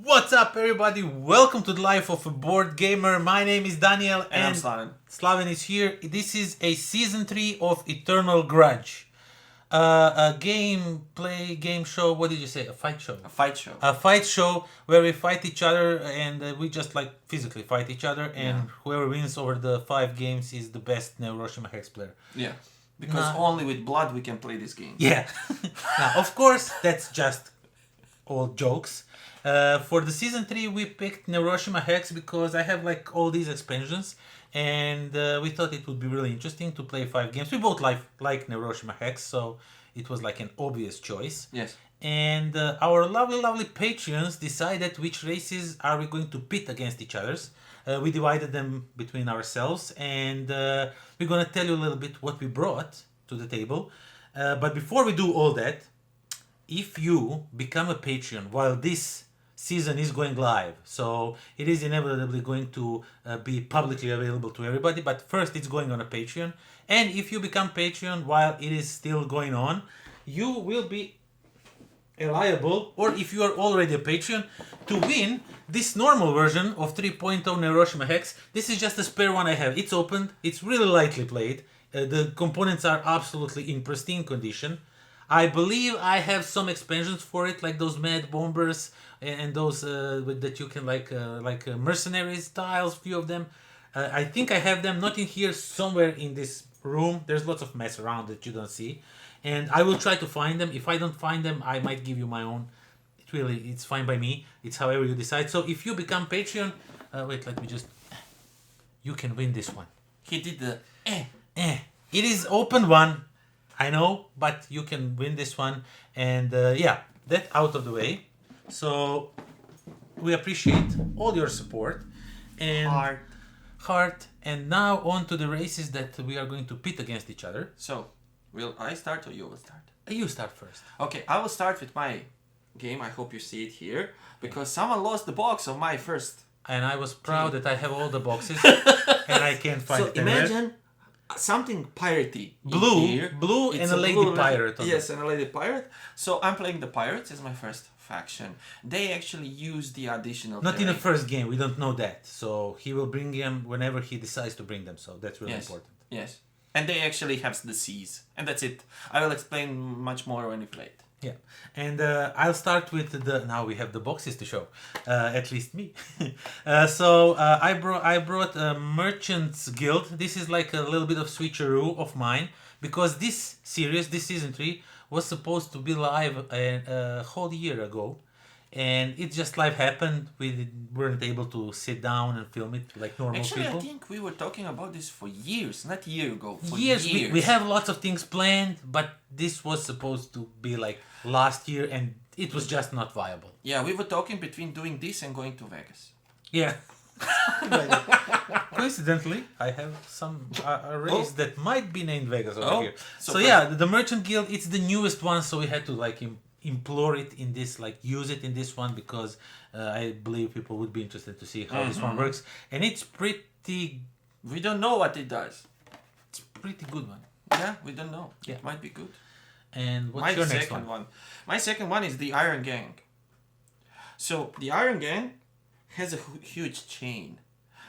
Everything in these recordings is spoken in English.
What's up, everybody? Welcome to the Life of a Board Gamer. My name is Daniel, And I'm Slaven. Slaven is here. This is a season 3 of Eternal Grudge, a game show. What did you say? A fight show. A fight show. A fight show where we fight each other, and we just like physically fight each other, and whoever wins over the 5 games is the best NEUROSHIMA HEX player. Yeah. Because only with blood we can play this game. Yeah. Now, of course, that's just all jokes. For the season 3 we picked NEUROSHIMA HEX because I have like all these expansions, and we thought it would be really interesting to play 5 games. We both like NEUROSHIMA HEX, so it was like an obvious choice. Yes. And our lovely Patreons decided which races are we going to pit against each others. We divided them between ourselves, and we're gonna tell you a little bit what we brought to the table. But before we do all that, if you become a Patreon while this season is going live, so it is inevitably going to be publicly available to everybody, but first it's going on a Patreon. And if you become Patreon while it is still going on, you will be liable, or if you are already a Patreon, to win this normal version of 3.0 NEUROSHIMA HEX. This is just a spare one I have. It's opened, it's really lightly played, the components are absolutely in pristine condition. I believe I have some expansions for it, like those Mad Bombers and those that you can like mercenaries tiles, few of them. I think I have them, not in here, somewhere in this room. There's lots of mess around that you don't see. And I will try to find them. If I don't find them, I might give you my own. It's fine by me. It's however you decide. So if you become Patreon, wait, let me just... You can win this one. He did the It is open one, I know, but you can win this one. And yeah, that out of the way. So we appreciate all your support and heart. And now on to the races that we are going to pit against each other. So, will I start or you will start? You start first. Okay, I will start with my game. I hope you see it here, because someone lost the box of my first. And I was proud that I have all the boxes and I can't find it. So imagine something piratey. Blue and a lady pirate. Yes, and a lady pirate. So I'm playing the pirates as my first faction. They actually use the additional Not in the first game, we don't know that. So he will bring them whenever he decides to bring them. So that's really important. Yes. And they actually have the seas. And that's it. I will explain much more when we play it. Yeah, and I'll start with now we have the boxes to show, at least me. I brought Merchants Guild. This is like a little bit of switcheroo of mine, because this series, this season 3, was supposed to be live a whole year ago, and it just live happened. We weren't able to sit down and film it like normal people. Actually, I think we were talking about this for years, not a year ago. For years. We have lots of things planned, but this was supposed to be like last year, and it was just not viable. Yeah, we were talking between doing this and going to Vegas. Yeah. Coincidentally, I have some a race that might be named Vegas over here. So yeah, the Merchant Guild, it's the newest one, so we had to like implore it in this, like use it in this one, because I believe people would be interested to see how this one works, and it's pretty... We don't know what it does. It's pretty good one. Yeah, we don't know. Yeah. It might be good. And what's your next one? My second one is the Iron Gang. So the Iron Gang has a huge chain.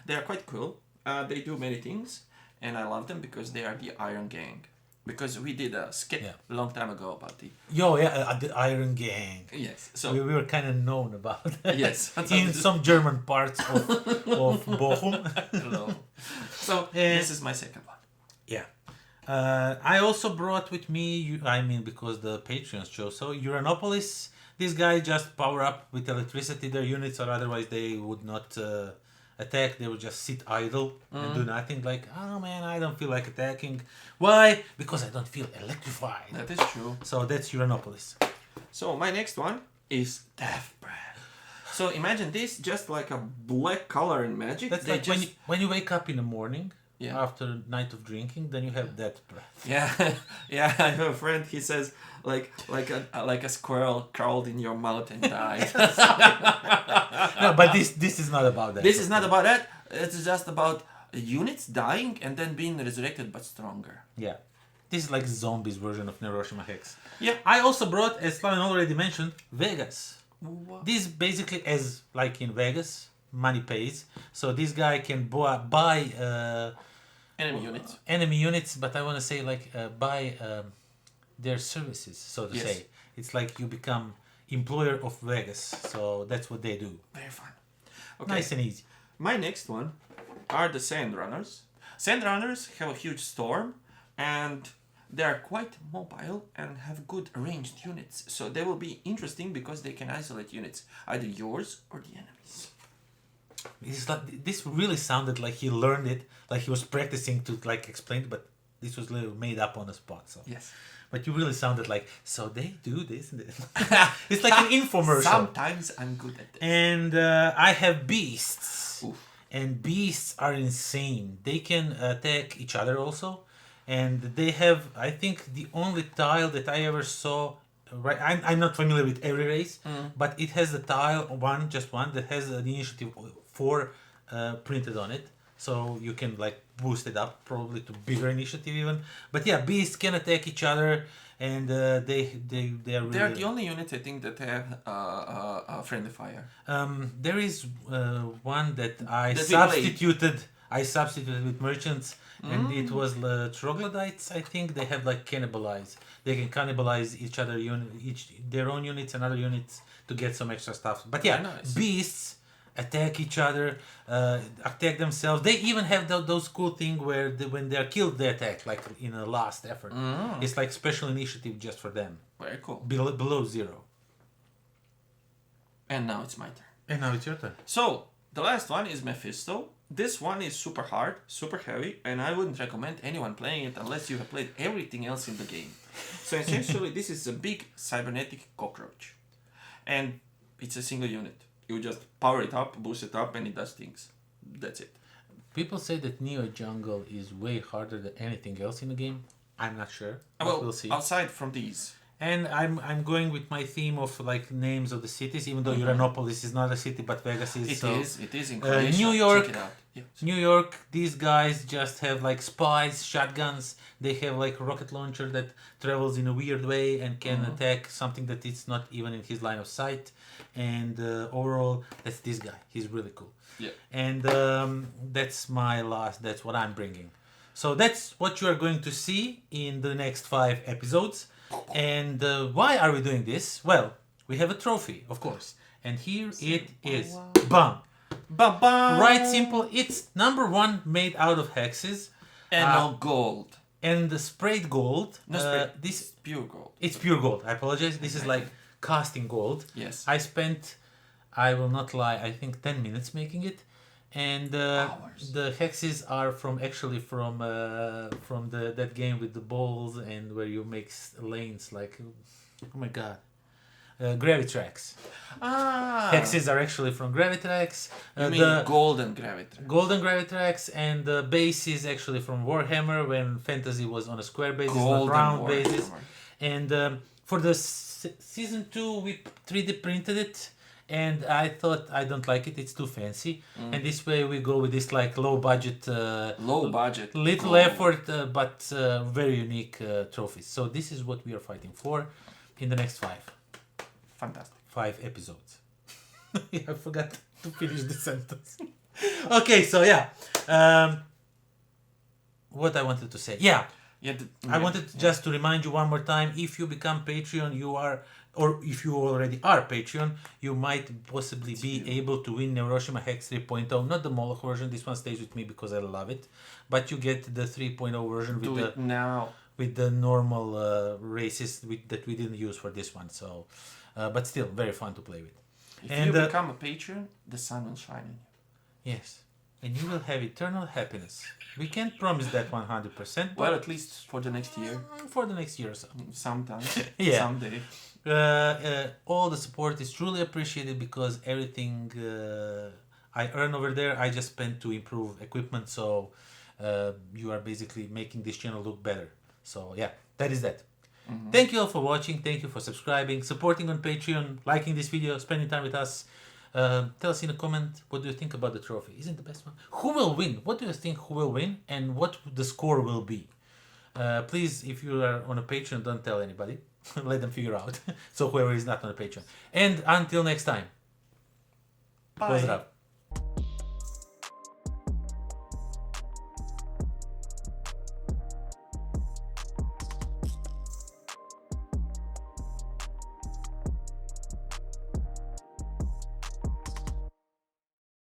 They are quite cool. They do many things, and I love them because they are the Iron Gang. Because we did a skit a long time ago about the... The Iron Gang. Yes. So we were kind of known about that. Yes. In some German parts of Bochum. Hello. So this is my second one. Yeah. I also brought with me, because the Patreons chose, so Uranopolis. These guys just power up with electricity their units, or otherwise they would not attack. They would just sit idle and do nothing, like, oh man, I don't feel like attacking. Why? Because I don't feel electrified. That is true. So that's Uranopolis. So my next one is Death Breath. So imagine this, just like a black color in Magic. That's like when you wake up in the morning, after a night of drinking, then you have Death Breath. Yeah. I have a friend. He says like a squirrel crawled in your mouth and died. No, but this is not about that. This is not about that. It's just about units dying and then being resurrected but stronger. Yeah. This is like zombies version of NEUROSHIMA HEX. Yeah. I also brought, as Slaven already mentioned, Vegas. What? This basically as like in Vegas, money pays. So this guy can buy Enemy units. enemy units, but I want to say like buy their services, so to Yes. say. It's like you become employer of Vegas. So that's what they do. Very fun. Okay. Nice and easy. My next one are the Sand Runners. Sand Runners have a huge storm and they are quite mobile and have good ranged units. So they will be interesting because they can isolate units, either yours or the enemy's. It's like, this really sounded like he learned it, like he was practicing to like explain it, but this was literally made up on the spot. So Yes. but you really sounded like, so they do this and this. It's like an infomercial. Sometimes I'm good at this. And I have beasts. Oof. And beasts are insane. They can attack each other also. And they have, I think, the only tile that I ever saw. Right, I'm not familiar with every race, but it has the tile, just one, that has the initiative 4 printed on it. So you can like boost it up probably to bigger initiative even. But yeah, beasts can attack each other, and they are really. They are the only units I think that have friendly fire. There is one that I The substituted with merchants, and it was the troglodytes. I think they have like cannibalize. They can cannibalize each other their own units and other units to get some extra stuff. But yeah, Very nice. beasts attack each other, attack themselves. They even have those cool thing where when they are killed, they attack like in a last effort. It's like special initiative just for them, Very cool. below 0. And now it's my turn. And now it's your turn. So, the last one is Mephisto. This one is super hard, super heavy, and I wouldn't recommend anyone playing it unless you have played everything else in the game. So essentially, this is a big cybernetic cockroach. And it's a single unit. You just power it up, boost it up, and it does things. That's it. People say that Neo Jungle is way harder than anything else in the game. I'm not sure. But Well, we'll see. outside from these. And I'm going with my theme of like names of the cities, even though Uranopolis is not a city, but Vegas is. It is in Croatia. New York. Check it out. Yeah. New York, these guys just have like spies, shotguns. They have like a rocket launcher that travels in a weird way and can attack something that is not even in his line of sight. And overall, that's this guy. He's really cool. Yeah. And that's that's what I'm bringing. So that's what you are going to see in the next 5 episodes. And why are we doing this? Well, we have a trophy, of course. And here it is. Bam! Ba-ba! Right, simple. It's number 1 made out of hexes. And no gold. And the sprayed gold. No spray. This Pure gold. It's pure gold. I apologize. This is like casting gold. Yes. I spent, I will not lie, I think 10 minutes making it. And Hours. the hexes are from that game with the balls and where you make lanes like, oh my god, Gravitrax. Ah. Hexes are actually from Gravitrax. You mean The golden gravity. golden Gravitrax, and the base is actually from Warhammer when fantasy was on a square basis, not Golden round Warhammer. basis. And for the season 2, we 3D printed it. And I thought I don't like it; it's too fancy. And this way we go with this like low budget, Low budget. little gold. effort, but very unique trophies. So this is what we are fighting for in the next 5 Fantastic. episodes. I forgot to finish the sentence. Okay, so yeah, what I wanted to say, yeah. Yeah, I wanted just to remind you one more time, if you become Patreon, you are, or if you already are Patreon, you might possibly be able to win NEUROSHIMA HEX 3.0, not the Moloch version, this one stays with me because I love it, but you get the 3.0 version Do it now. with the normal races that we didn't use for this one, so, but still, very fun to play with. If you become a patron, the sun will shine on you. Yes, and you will have eternal happiness. We can't promise that 100%, but Well, at least for the next year. for the next year or so. Sometime. Yeah. Someday. All the support is truly appreciated because everything I earn over there, I just spend to improve equipment. So you are basically making this channel look better. So yeah, that is that. Thank you all for watching. Thank you for subscribing, supporting on Patreon, liking this video, spending time with us. Tell us in a comment, what do you think about the trophy? Isn't the best one? Who will win? What do you think who will win and what the score will be? Please, if you are on a Patreon, don't tell anybody. Let them figure out. So whoever is not on a Patreon. And until next time. Bye. Close it up.